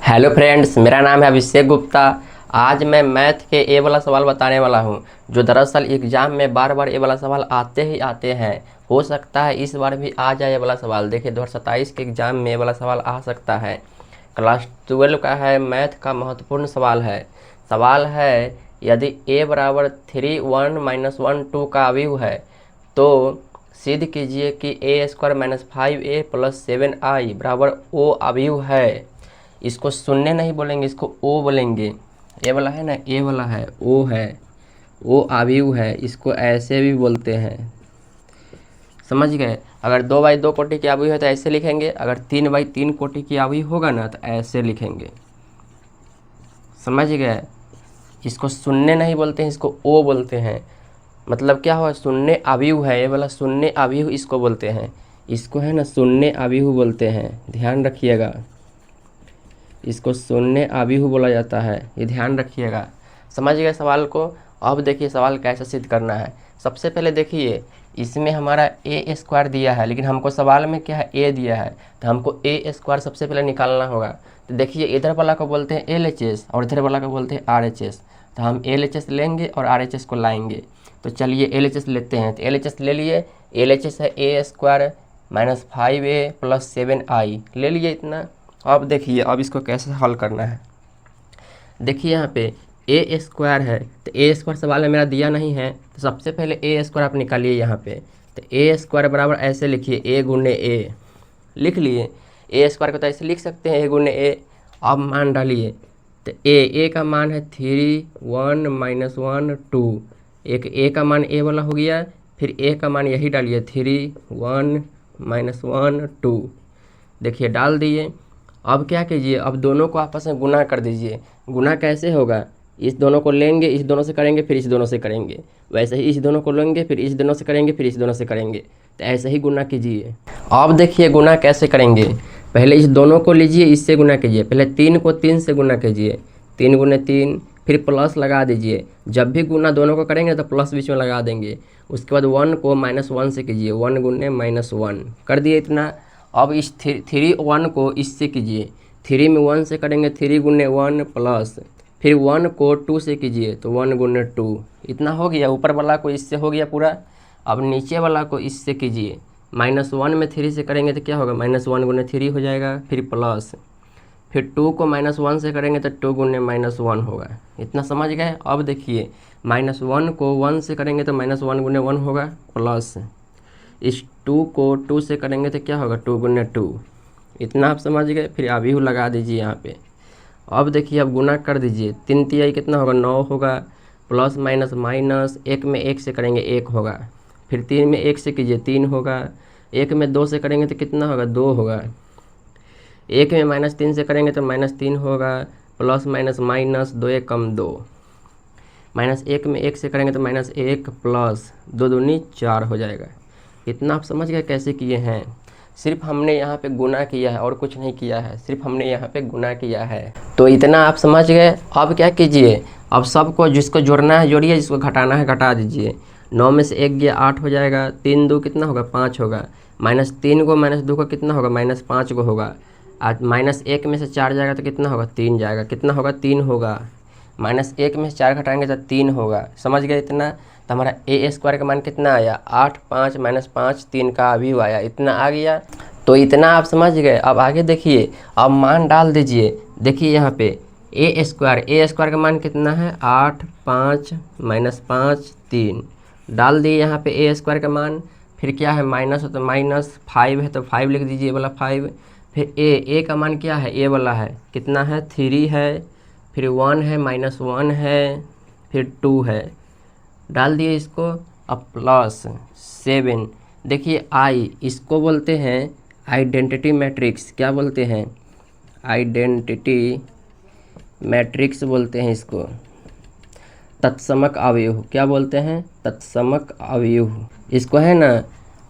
Hello friends, मेरा नाम है अभिषेक गुप्ता। आज मैं मैथ के ए वाला सवाल बताने वाला हूं, जो दरअसल एग्जाम में बार बार ए वाला सवाल आते ही आते हैं। हो सकता है इस बार भी आ जाए ये वाला सवाल। देखिए 2027 के एग्जाम में ये वाला सवाल आ सकता है। क्लास 12 का है, मैथ का महत्वपूर्ण सवाल है यदि ए बराबर 3 1 -1 2 का अवयव है तो सिद्ध कीजिए कि ए स्क्वायर -5a + 7i बराबर ओ अवयव है। इसको शून्य नहीं बोलेंगे, इसको ओ बोलेंगे। ए वाला है ना, ए वाला है, ओ है, ओ अवयव है, इसको ऐसे भी बोलते हैं। समझ गए? अगर 2/2 कोटि की अवयव है तो ऐसे लिखेंगे, अगर 3/3 कोटि की अवयव होगा ना तो ऐसे लिखेंगे। समझ गए? इसको शून्य नहीं बोलते हैं, इसको ओ बोलते हैं। मतलब क्या हुआ, शून्य अवयव है, ये वाला शून्य अवयव इसको बोलते हैं। इसको है ना शून्य अवयव बोलते हैं, ध्यान रखिएगा। इसको शून्य अवयव बोला जाता है, ये ध्यान रखिएगा। समझ गए सवाल को? अब देखिए सवाल कैसे सिद्ध करना है। सबसे पहले देखिए, इसमें हमारा ए स्क्वायर दिया है, लेकिन हमको सवाल में क्या है, ए दिया है, तो हमको ए स्क्वायर सबसे पहले निकालना होगा। तो देखिए इधर वाला को बोलते हैं LHS और इधर वाला को बोलते हैं RHS। तो हम LHS लेंगे और RHS को लाएंगे। तो चलिए LHS लेते हैं। तो LHS ले लिए। LHS है ए स्क्वायर -5a + 7i, ले लिए इतना। अब देखिए अब इसको कैसे हल करना है। देखिए यहाँ पे ए स्क्वायर है, तो ए स्क्वायर सवाल में मेरा दिया नहीं है, तो सबसे पहले ए स्क्वायर आप निकालिए यहाँ पे। तो ए स्क्वायर बराबर ऐसे लिखिए, ए गुने ए लिख लिए। ए स्क्वायर को तो ऐसे लिख सकते हैं, ए गुने ए। अब मान डालिए। तो ए का मान है 3 1 -1 2। एक ए का मान ए वाला हो गया, फिर ए का मान यही डालिए 3 1 -1 2। देखिए डाल दिए। अब क्या कीजिए, अब दोनों को आपस में गुना कर दीजिए। गुना कैसे होगा, इस दोनों को लेंगे, इस दोनों से करेंगे, फिर इस दोनों से करेंगे। वैसे ही इस दोनों को लेंगे, फिर इस दोनों से करेंगे, फिर इस दोनों से करेंगे। तो ऐसे ही गुना कीजिए। अब देखिए गुना कैसे करेंगे। पहले इस दोनों को लीजिए, इससे गुना कीजिए। पहले 3 को 3 से गुना कीजिए, 3 गुने 3, फिर प्लस लगा दीजिए। जब भी गुना दोनों को करेंगे तो प्लस बीच में लगा देंगे। उसके बाद 1 को -1 से कीजिए, 1 गुने -1 कर दिए इतना। अब इस 3 1 को इससे कीजिए, 3 में 1 से करेंगे, 3 गुने 1 प्लस, फिर 1 को 2 से कीजिए तो 1 गुने 2। इतना हो गया। ऊपर वाला को इससे हो गया पूरा। अब नीचे वाला को इससे कीजिए। -1 में 3 से करेंगे तो क्या होगा, -1 गुने 3 हो जाएगा, फिर प्लस, फिर 2 को -1 से करेंगे तो 2 गुने -1 होगा। इतना समझ गए? अब देखिए -1 को 1 से करेंगे तो -1 गुने 1 होगा, प्लस इस 2 को 2 से करेंगे तो क्या होगा, 2 गुने 2। इतना आप समझ गए? फिर अभी लगा दीजिए यहाँ पे। अब देखिए अब गुना कर दीजिए। 3 तिहाई कितना होगा, 9 होगा, प्लस माइनस माइनस, 1 में 1 से करेंगे 1 होगा, फिर 3 में 1 से कीजिए 3 होगा, 1 में 2 से करेंगे तो कितना होगा, 2 होगा, 1 में -3 से करेंगे तो -3 होगा, प्लस माइनस माइनस, 2 1 कम 2, -1 में 1 से करेंगे तो -1 प्लस 2 दूनी 4 हो जाएगा। इतना आप समझ गए कैसे किए हैं? सिर्फ हमने यहाँ पे गुना किया है और कुछ नहीं किया है, सिर्फ हमने यहाँ पे गुना किया है। तो इतना आप समझ गए। अब क्या कीजिए, अब सबको जिसको जोड़ना है जोड़िए, जिसको घटाना है घटा दीजिए। 9 में से 1 गया 8 हो जाएगा, 3 2 कितना होगा, 5 होगा, -3 को -2 को कितना होगा, -5 को होगा। आज -1 में से 4 जाएगा तो कितना होगा, 3 जाएगा, कितना होगा, 3 होगा। -1 में से 4 घटाएंगे तो 3 होगा। समझ गए इतना? तो हमारा ए स्क्वायर का मान कितना आया, 8 5 -5 3 का अवयव आया, इतना आ गया। तो इतना आप समझ गए। अब आगे देखिए, अब मान डाल दीजिए। देखिए यहाँ पे ए स्क्वायर का मान कितना है, 8 5 -5 3 डाल दिए यहाँ पे ए स्क्वायर का मान। फिर क्या है, माइनस है तो माइनस, 5 है तो 5 लिख दीजिए, वाला 5। फिर ए का मान क्या है, ए वाला है कितना है, 3 है, फिर 1 है, -1 है, फिर 2 है, डाल दिए इसको। अब प्लस 7। देखिए आई, इसको बोलते हैं आइडेंटिटी मैट्रिक्स। क्या बोलते हैं, आइडेंटिटी मैट्रिक्स बोलते हैं इसको। तत्समक अवयव, क्या बोलते हैं, तत्समक अवयव। इसको है ना,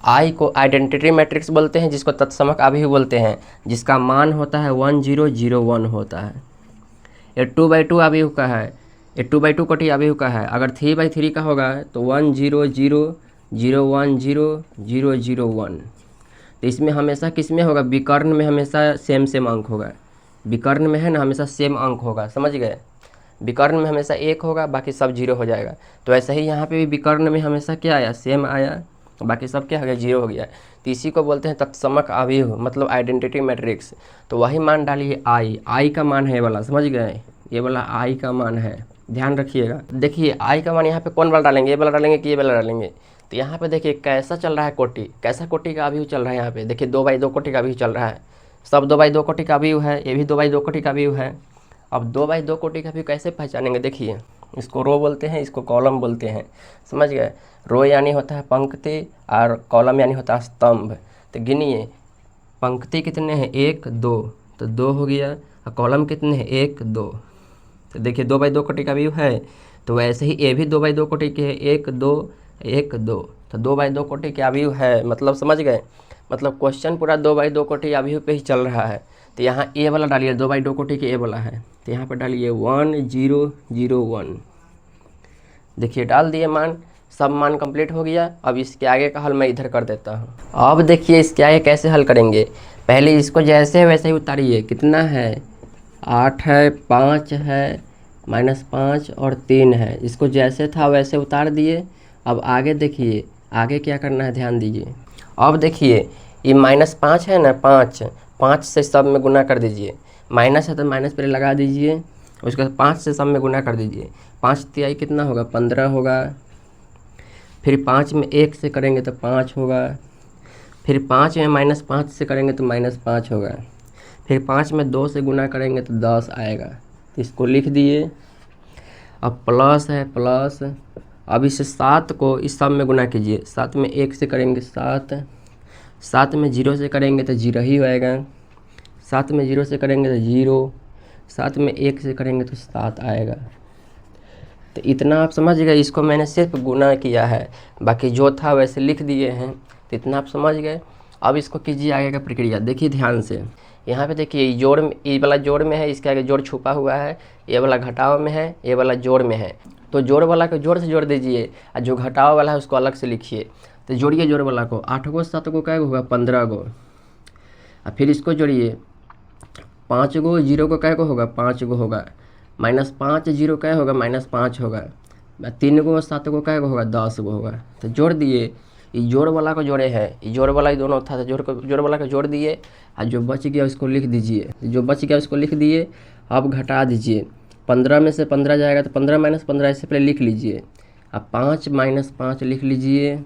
आई को आइडेंटिटी मैट्रिक्स बोलते हैं, जिसको तत्समक अवयव बोलते हैं, जिसका मान होता है 1 0 0 1 होता है। ये 2/2 अवयव का है, ये 2/2 कोटि अवयव का है। अगर 3/3 का होगा तो 1 0 0 0 1 0 0 0 1। तो इसमें हमेशा किस में होगा, विकर्ण में हमेशा सेम अंक होगा। विकर्ण में है ना हमेशा सेम अंक होगा, समझ गए। विकर्ण में हमेशा 1 होगा, बाकी सब 0 हो जाएगा। तो ऐसे ही यहाँ पे भी विकर्ण में हमेशा क्या आया, सेम आया, बाकी सब क्या हो गया, 0 हो गया। तो इसी को बोलते हैं तत्समक अवयव, मतलब आइडेंटिटी मैट्रिक्स। तो वही मान डालिए आई का मान है ये वाला, समझ गए, ये वाला आई का मान है, ध्यान रखिएगा। देखिए आई का मान यहाँ पे कौन वाला डालेंगे, ये वाला डालेंगे कि ये वाला डालेंगे। तो यहाँ पे देखिए कैसा चल रहा है कोटि, कैसा कोटि का अवयव चल रहा है। यहाँ पे देखिए 2/2 कोटि का अवयव चल रहा है, सब 2/2 कोटि का अवयव है, ये भी 2/2 कोटि का अवयव है। अब 2/2 कोटि का अवयव कैसे पहचानेंगे, देखिए इसको रो बोलते हैं, इसको कॉलम बोलते हैं, समझ गए। रो यानी होता है पंक्ति और कॉलम यानी होता है स्तंभ। तो गिनिए पंक्ति कितने हैं, 1 2, तो 2 हो गया, और कॉलम कितने हैं, 1 2। तो देखिए 2/2 कोटि का व्यू है, तो वैसे ही ये भी 2/2 कोटि के है, 1 2 1 2। तो 2/2 कोटि का व्यू है, मतलब समझ गए, मतलब क्वेश्चन पूरा 2/2 कोटि का व्यू पे ही चल रहा है। तो यहाँ ए वाला डालिए, 2/2 कोटि के ए वाला है, तो यहाँ पर डालिए 1 0 0 1। देखिए डाल दिए मान, सब मान कंप्लीट हो गया। अब इसके आगे का हल मैं इधर कर देता हूँ। अब देखिए इसके आगे कैसे हल करेंगे, पहले इसको जैसे है वैसे ही उतारिए। कितना है, 8 है, 5 है, -5 और 3 है, इसको जैसे था वैसे उतार दिए। अब आगे देखिए, आगे क्या करना है, ध्यान दीजिए। अब देखिए ये -5 है ना, 5 से सब में गुना कर दीजिए। माइनस है तो माइनस पर लगा दीजिए, उसके बाद 5 से सब में गुना कर दीजिए। 5 तिहाई कितना होगा, 15 होगा। फिर 5 में 1 से करेंगे तो 5 होगा। फिर 5 में -5 से करेंगे तो -5 होगा। फिर 5 में 2 से गुना करेंगे तो 10 आएगा। तो इसको लिख दिए। अब प्लस है, प्लस। अब इस 7 को इस सब में गुना कीजिए। 7 में 1 से करेंगे 7, 7 में 0 से करेंगे तो 0 ही होएगा। 7 में 0 से करेंगे तो 0, 7 में 1 से करेंगे तो 7 आएगा। तो इतना आप समझ गए, इसको मैंने सिर्फ गुना किया है, बाकी जो था वैसे लिख दिए हैं। तो इतना आप समझ गए। अब इसको कीजिए आगे का प्रक्रिया, देखिए ध्यान से। यहाँ पे देखिए जोड़ में, ये वाला जोड़ में है, इसके आगे जोड़ छुपा हुआ है। ये वाला घटाव में है, ये वाला जोड़ में है। तो जोड़ वाला को जोड़ से जोड़ दीजिए, और जो घटाव वाला है उसको अलग से लिखिए। तो जोड़िए जोड़ वाला को, 8 को 7 को क्या होगा, 15 को। और फिर इसको जोड़िए, 5 को 0 को क्या को होगा, 5 को होगा। -5 0 क्या होगा, -5 होगा। 3 को 7 को क्या होगा, 10 को होगा। तो जोड़ दिए, ये जोड़ वाला को जोड़े हैं, ये जोड़ वाला ही दोनों था, तो जोड़ वाला को जोड़ दिए, और जो बच गया उसको लिख दीजिए। जो बच गया उसको लिख दिए। अब घटा दीजिए, 15 में से 15 जाएगा तो 15 - 15 इससे पहले लिख लीजिए। अब 5 - 5 लिख लीजिए,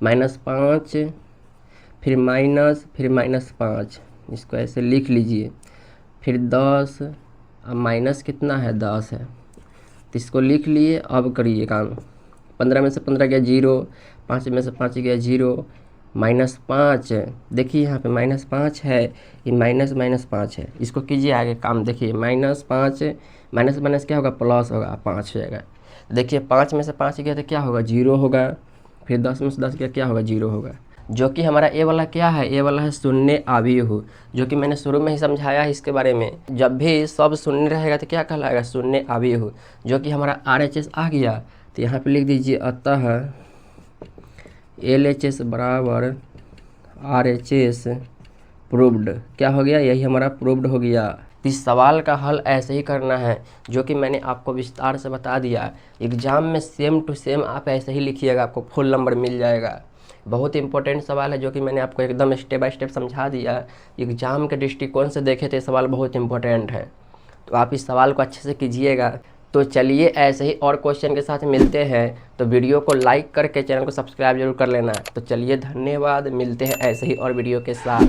-5 फिर माइनस फिर -5, इसको ऐसे लिख लीजिए। फिर 10, अब माइनस कितना है, 10 है, तो इसको लिख लिए। अब करिए काम, 15 में से 15 गया 0, 5 में से 5 गया 0, -5। देखिए यहाँ पे -5 है, ये -5 है, इसको कीजिए आगे काम। देखिए -5 माइनस माइनस क्या होगा, प्लस होगा, 5 हो जाएगा। देखिए 5 में से 5 गया तो क्या होगा, 0 होगा। फिर 10 में से 10 गया, क्या होगा, 0 होगा। जो कि हमारा ए वाला क्या है, ए वाला है शून्य अवयव, जो कि मैंने शुरू में ही समझाया है इसके बारे में। जब भी सब शून्य रहेगा तो क्या कहलाएगा, शून्य अवयव, जो कि हमारा RHS आ गया। तो यहाँ पे लिख दीजिए, अतः LHS बराबर RHS प्रूव्ड। क्या हो गया, यही हमारा प्रूव्ड हो गया। इस सवाल का हल ऐसे ही करना है, जो कि मैंने आपको विस्तार से बता दिया। एग्जाम में सेम टू सेम आप ऐसे ही लिखिएगा, आपको फुल नंबर मिल जाएगा। बहुत इंपॉर्टेंट सवाल है, जो कि मैंने आपको एकदम स्टेप बाय स्टेप समझा दिया। एग्जाम के दृष्टिकोण से देखे तो ये सवाल बहुत इंपॉर्टेंट है, तो आप इस सवाल को अच्छे से कीजिएगा। तो चलिए ऐसे ही और क्वेश्चन के साथ मिलते हैं। तो वीडियो को लाइक करके चैनल को सब्सक्राइब जरूर कर लेना। तो चलिए धन्यवाद, मिलते हैं ऐसे ही और वीडियो के साथ।